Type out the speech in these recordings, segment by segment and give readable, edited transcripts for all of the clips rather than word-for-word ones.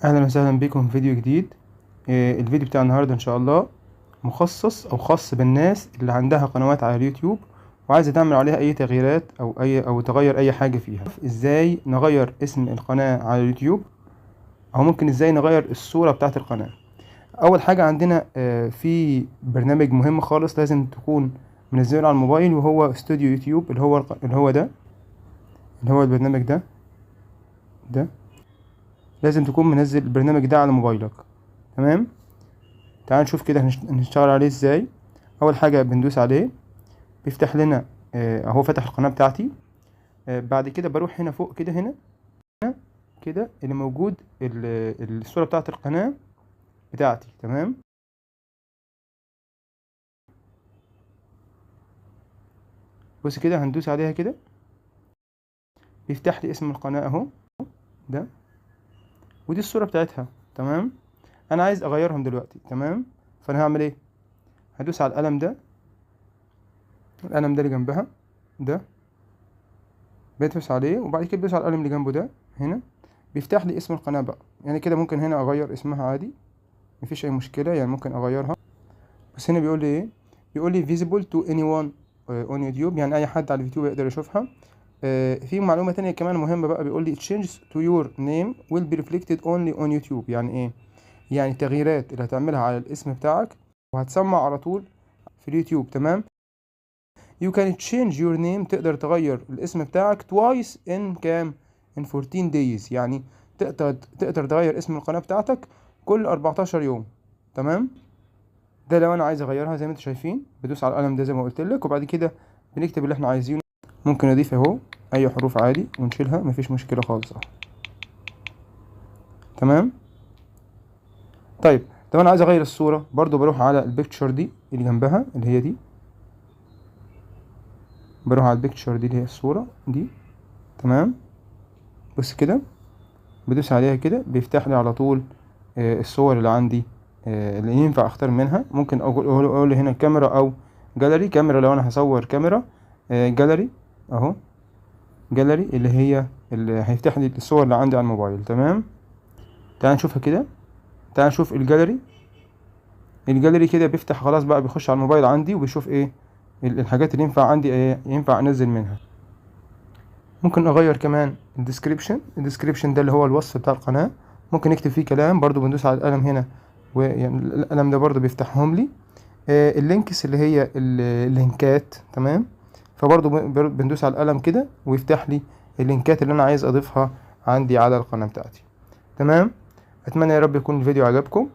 اهلا وسهلا بكم في فيديو جديد. الفيديو بتاع النهارده ان شاء الله مخصص او خاص بالناس اللي عندها قنوات على اليوتيوب وعايزه تعمل عليها اي تغييرات او تغير اي حاجه فيها. ازاي نغير اسم القناه على اليوتيوب، او ممكن ازاي نغير الصوره بتاعه القناه. اول حاجه عندنا في برنامج مهم خالص لازم تكون منزله على الموبايل، وهو استوديو يوتيوب اللي هو البرنامج ده لازم تكون منزل البرنامج ده على موبايلك. تمام، تعال نشوف كده هنشتغل عليه ازاي. اول حاجه بندوس عليه بيفتح لنا اهو فتح القناه بتاعتي. بعد كده بروح هنا فوق كده، هنا كده اللي موجود الصوره بتاعت القناه بتاعتي. تمام، بص كده هندوس عليها كده بيفتح لي اسم القناه اهو، ده ودي الصوره بتاعتها. تمام، انا عايز اغيرهم دلوقتي. تمام، فانا هعمل ايه؟ هدوس على القلم ده اللي جنبها ده، بدوس عليه وبعد كده بدوس على القلم اللي جنبه ده هنا، بيفتح لي اسم القناة بقى. يعني كده ممكن هنا اغير اسمها عادي، مفيش اي مشكلة، يعني ممكن اغيرها. بس هنا بيقول لي ايه؟ بيقول لي visible to anyone on YouTube، يعني اي حد على اليوتيوب يقدر يشوفها. في معلومة تانية كمان مهمة بقى، بيقول لي changes to your name will be reflected only on YouTube. يعني ايه؟ يعني التغييرات اللي هتعملها على الاسم بتاعك وهتسمع على طول في اليوتيوب. تمام، you can change your name، تقدر تغير الاسم بتاعك twice in كام؟ in 14 days، يعني تقدر تغير اسم القناة بتاعتك كل 14 يوم. تمام، ده لو انا عايز اغيرها. زي ما انتم شايفين بدوس على القلم ده زي ما قلت لك، وبعد كده بنكتب اللي احنا عايزينه. ممكن نضيف اهو اي حروف عادي ونشيلها، مفيش مشكلة خالص اهو. تمام، طب انا عايز اغير الصورة برضو، بروح على البيكتشر دي اللي جنبها اللي هي دي، بروح على البيكتشر دي اللي هي الصورة دي. تمام، بص كده بدوس عليها كده بيفتح لي على طول الصور اللي عندي اللي ينفع اختار منها. ممكن اقول هنا كاميرا او جاليري. كاميرا لو انا هصور كاميرا، جاليري اهو، جاليري اللي هيفتح لي الصور اللي عندي على الموبايل. تمام، تعال نشوفها كده. تعال نشوف الجاليري كده بيفتح خلاص بقى، بيخش على الموبايل عندي وبيشوف ايه الحاجات اللي ينفع عندي، ايه ينفع انزل منها. ممكن اغير كمان الديسكريبشن ده اللي هو الوصف بتاع القناة، ممكن نكتب فيه كلام برضو. بندوس على القلم هنا، ويعني القلم ده برضو بيفتحهم لي. اللينكس اللي هي اللينكات. تمام، فبرضو بندوس على القلم كده ويفتح لي اللينكات اللي انا عايز اضيفها عندي على القناة بتاعتي. تمام، اتمنى يا رب يكون الفيديو عجبكم،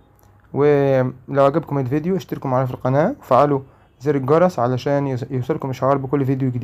ولو عجبكم الفيديو اشتركوا معنا في القناة وفعلوا زر الجرس علشان يوصلكم اشعار بكل فيديو جديد.